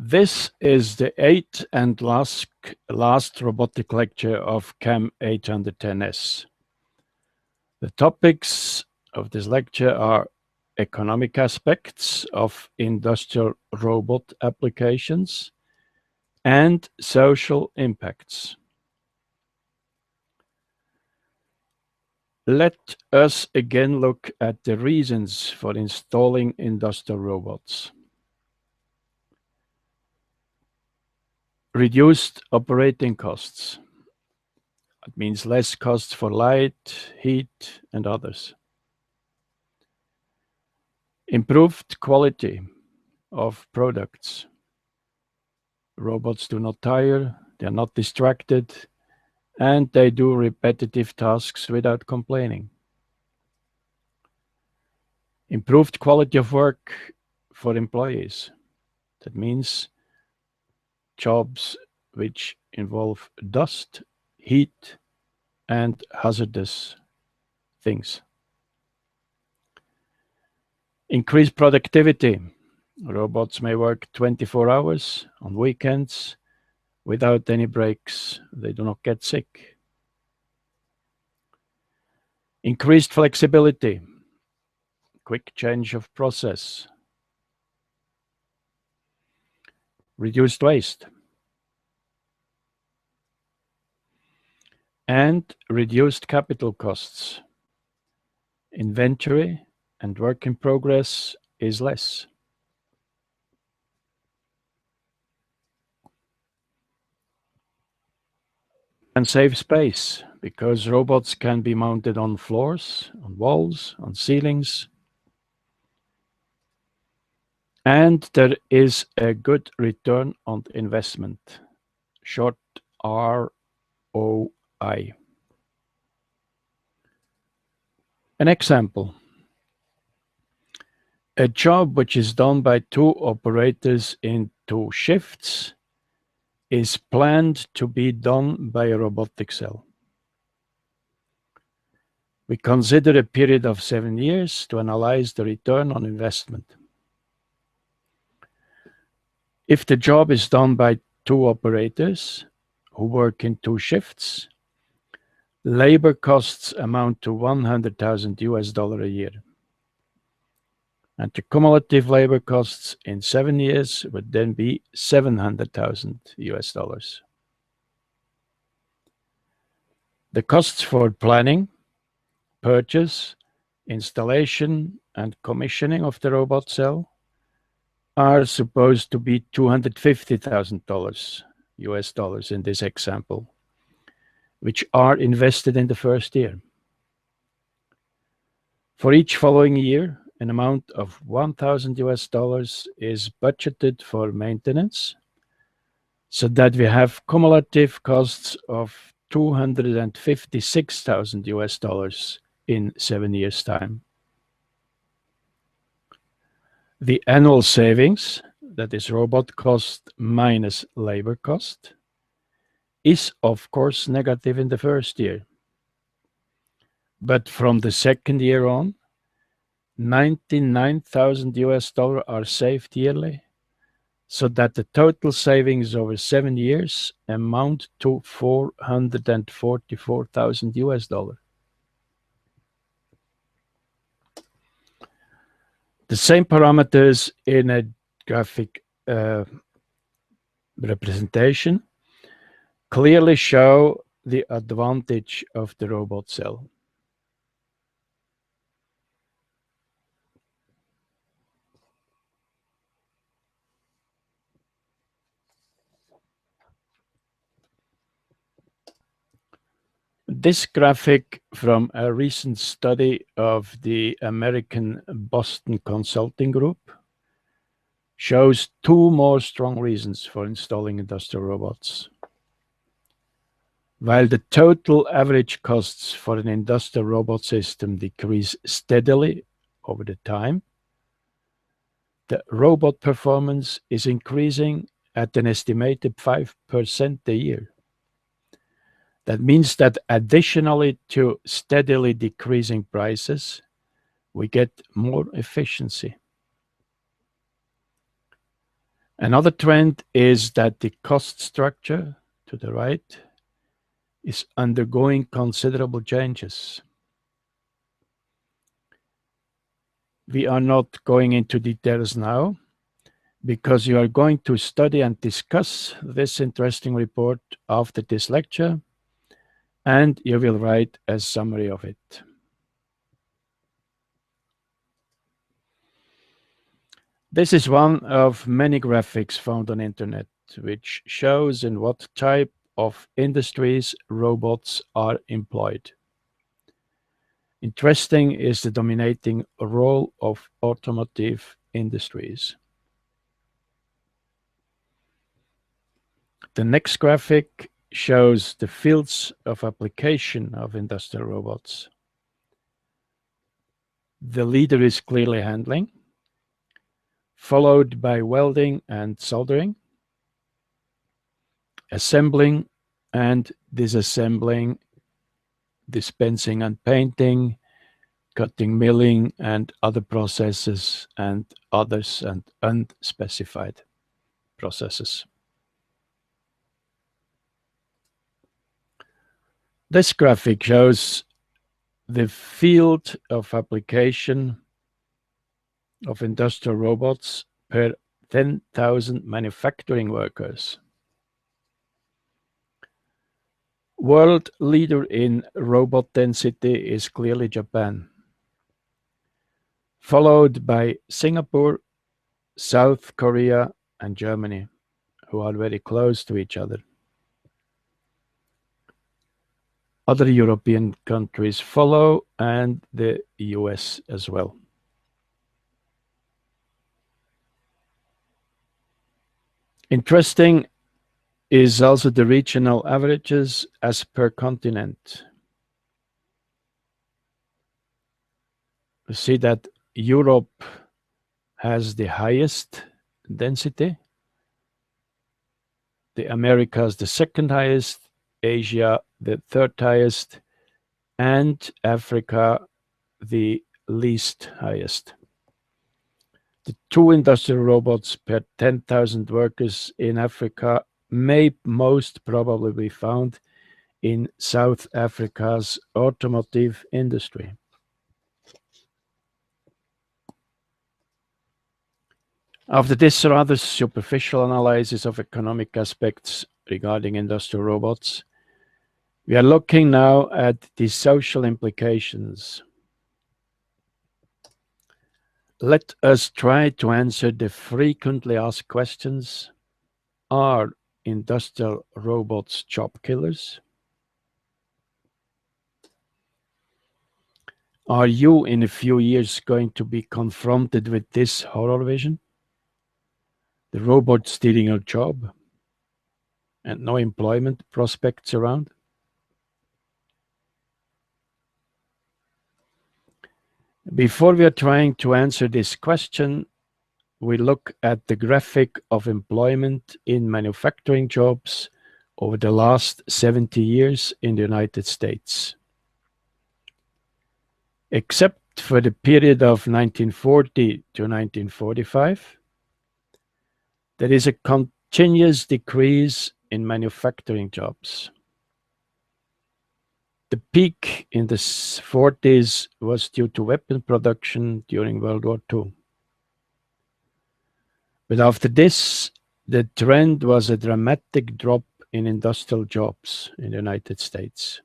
This is the eighth and last robotic lecture of CAM 810S. The topics of this lecture are economic aspects of industrial robot applications and social impacts. Let us again look at the reasons for installing industrial robots. Reduced operating costs. That means less costs for light, heat, and others. Improved quality of products. Robots do not tire, they are not distracted, and they do repetitive tasks without complaining. Improved quality of work for employees. That means jobs which involve dust, heat, and hazardous things. Increased productivity. Robots may work 24 hours on weekends without any breaks. They do not get sick. Increased flexibility. Quick change of process. Reduced waste. And reduced capital costs. Inventory and work in progress is less. And save space, because robots can be mounted on floors, on walls, on ceilings. And there is a good return on investment, short ROI. An example. A job which is done by 2 operators in 2 shifts is planned to be done by a robotic cell. We consider a period of 7 years to analyze the return on investment. If the job is done by 2 operators who work in 2 shifts, labor costs amount to $100,000 a year. And the cumulative labor costs in 7 years would then be $700,000. The costs for planning, purchase, installation, and commissioning of the robot cell are supposed to be $250,000 in this example, which are invested in the first year. For each following year, an amount of $1,000 is budgeted for maintenance, so that we have cumulative costs of $256,000 in 7 years' time. The annual savings, that is robot cost minus labor cost, is of course negative in the first year. But from the second year on, $99,000 are saved yearly, so that the total savings over 7 years amount to $444,000. The same parameters in a graphic representation clearly show the advantage of the robot cell. This graphic from a recent study of the American Boston Consulting Group shows 2 more strong reasons for installing industrial robots. While the total average costs for an industrial robot system decrease steadily over the time, the robot performance is increasing at an estimated 5% a year. That means that additionally to steadily decreasing prices, we get more efficiency. Another trend is that the cost structure to the right is undergoing considerable changes. We are not going into details now because you are going to study and discuss this interesting report after this lecture, and you will write a summary of it. This is one of many graphics found on internet, which shows in what type of industries robots are employed. Interesting is the dominating role of automotive industries. The next graphic shows the fields of application of industrial robots. The leader is clearly handling, followed by welding and soldering, assembling and disassembling, dispensing and painting, cutting, milling, and other processes, and others and unspecified processes. This graphic shows the field of application of industrial robots per 10,000 manufacturing workers. World leader in robot density is clearly Japan, followed by Singapore, South Korea, and Germany, who are very close to each other. Other European countries follow, and the US as well. Interesting is also the regional averages as per continent. You see that Europe has the highest density, the Americas the second highest, Asia the third highest, and Africa the least highest. The two industrial robots per 10,000 workers in Africa may most probably be found in South Africa's automotive industry. After this rather superficial analysis of economic aspects regarding industrial robots, we are looking now at the social implications. Let us try to answer the frequently asked questions. Are industrial robots job killers? Are you in a few years going to be confronted with this horror vision? The robot stealing your job and no employment prospects around? Before we are trying to answer this question, we look at the graphic of employment in manufacturing jobs over the last 70 years in the United States. Except for the period of 1940 to 1945, there is a continuous decrease in manufacturing jobs. The peak in the 40s was due to weapon production during World War II. But after this, the trend was a dramatic drop in industrial jobs in the United States.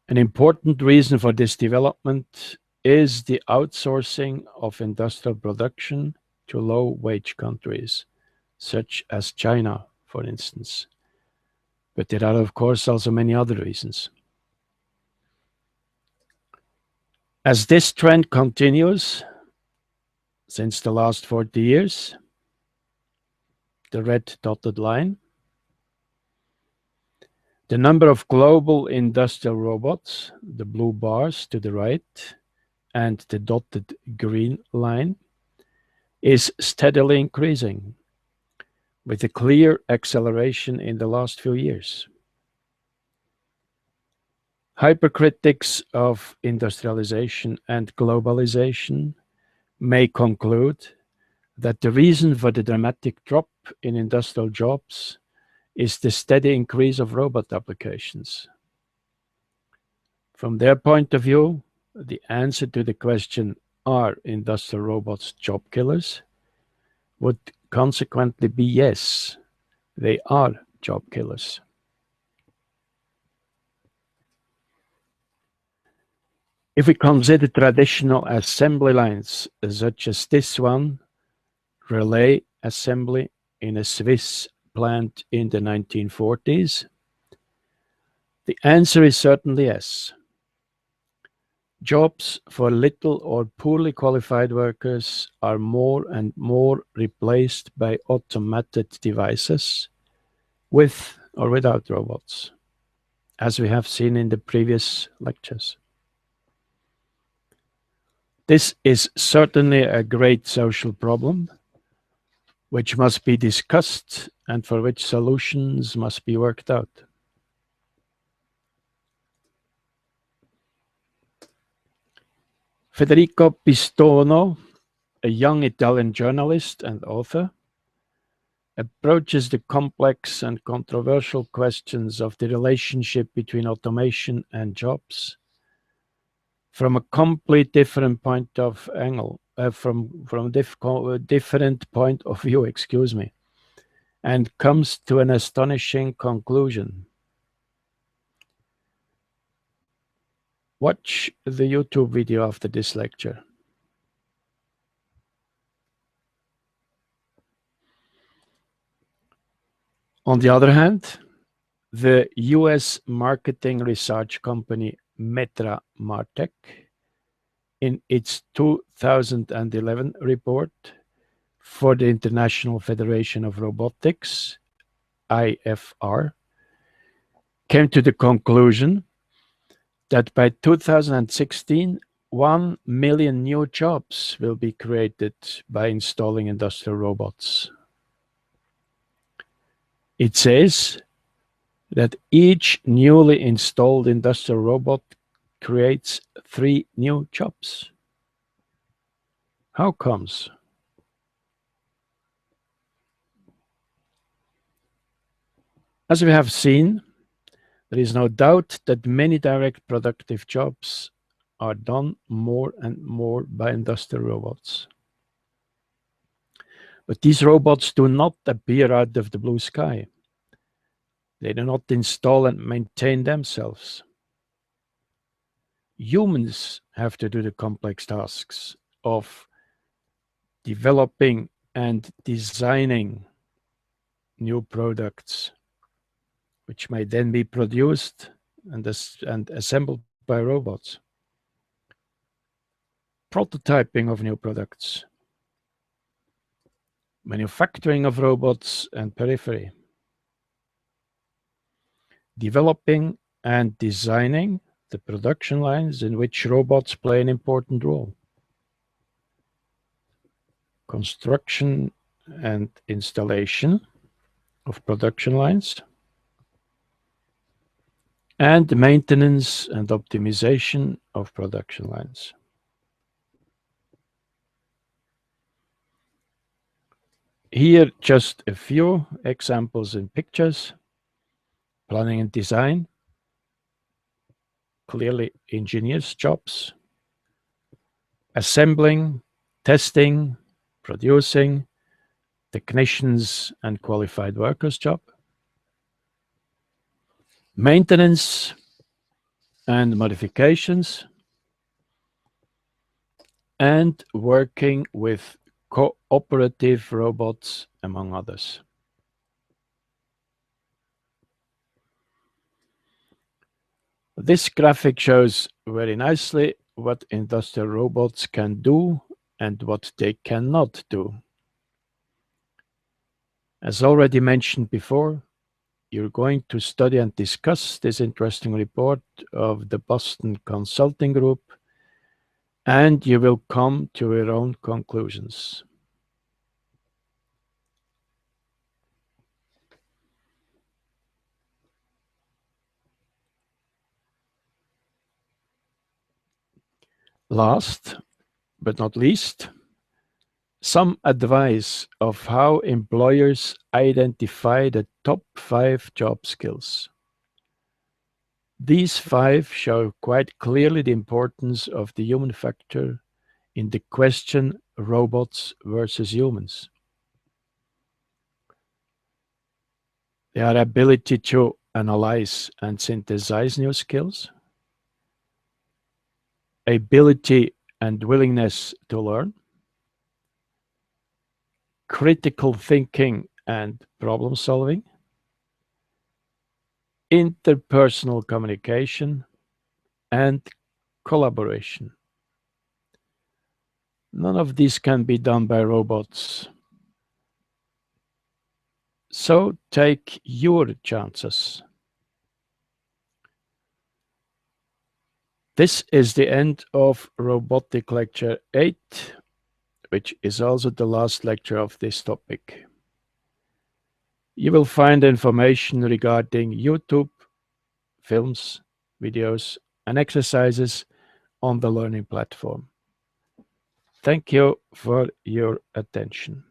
An important reason for this development is the outsourcing of industrial production to low-wage countries, such as China, for instance. But there are, of course, also many other reasons. As this trend continues, since the last 40 years, the red dotted line, the number of global industrial robots, the blue bars to the right, and the dotted green line, is steadily increasing, with a clear acceleration in the last few years. Hypercritics of industrialization and globalization may conclude that the reason for the dramatic drop in industrial jobs is the steady increase of robot applications. From their point of view, the answer to the question, are industrial robots job killers, would consequently be yes, they are job killers. If we consider traditional assembly lines, such as this one, relay assembly in a Swiss plant in the 1940s, the answer is certainly yes. Jobs for little or poorly qualified workers are more and more replaced by automated devices, with or without robots, as we have seen in the previous lectures. This is certainly a great social problem, which must be discussed and for which solutions must be worked out. Federico Pistono, a young Italian journalist and author, approaches the complex and controversial questions of the relationship between automation and jobs from a complete different point of angle, different point of view, excuse me, and comes to an astonishing conclusion. Watch the YouTube video after this lecture. On the other hand, the US marketing research company Metra Martech, in its 2011 report for the International Federation of Robotics, IFR, came to the conclusion that by 2016, 1 million new jobs will be created by installing industrial robots. It says that each newly installed industrial robot creates 3 new jobs. How comes? As we have seen, there is no doubt that many direct productive jobs are done more and more by industrial robots. But these robots do not appear out of the blue sky. They do not install and maintain themselves. Humans have to do the complex tasks of developing and designing new products, which may then be produced and assembled by robots. Prototyping of new products, manufacturing of robots and periphery, developing and designing the production lines in which robots play an important role, construction and installation of production lines, and maintenance and optimization of production lines. Here, just a few examples in pictures. Planning and design, clearly engineers' jobs. Assembling, testing, producing, technicians and qualified workers' job. Maintenance and modifications, and working with cooperative robots, among others. This graphic shows very nicely what industrial robots can do and what they cannot do. As already mentioned before, you're going to study and discuss this interesting report of the Boston Consulting Group, and you will come to your own conclusions. Last but not least, Some advice of how employers identify the top 5 job skills. These 5 show quite clearly the importance of the human factor in the question robots versus humans. Their ability to analyze and synthesize new skills, ability and willingness to learn, critical thinking and problem solving, interpersonal communication, and collaboration. None of this can be done by robots. So take your chances. This is the end of Robotic Lecture 8, which is also the last lecture of this topic. You will find information regarding YouTube, films, videos, and exercises on the learning platform. Thank you for your attention.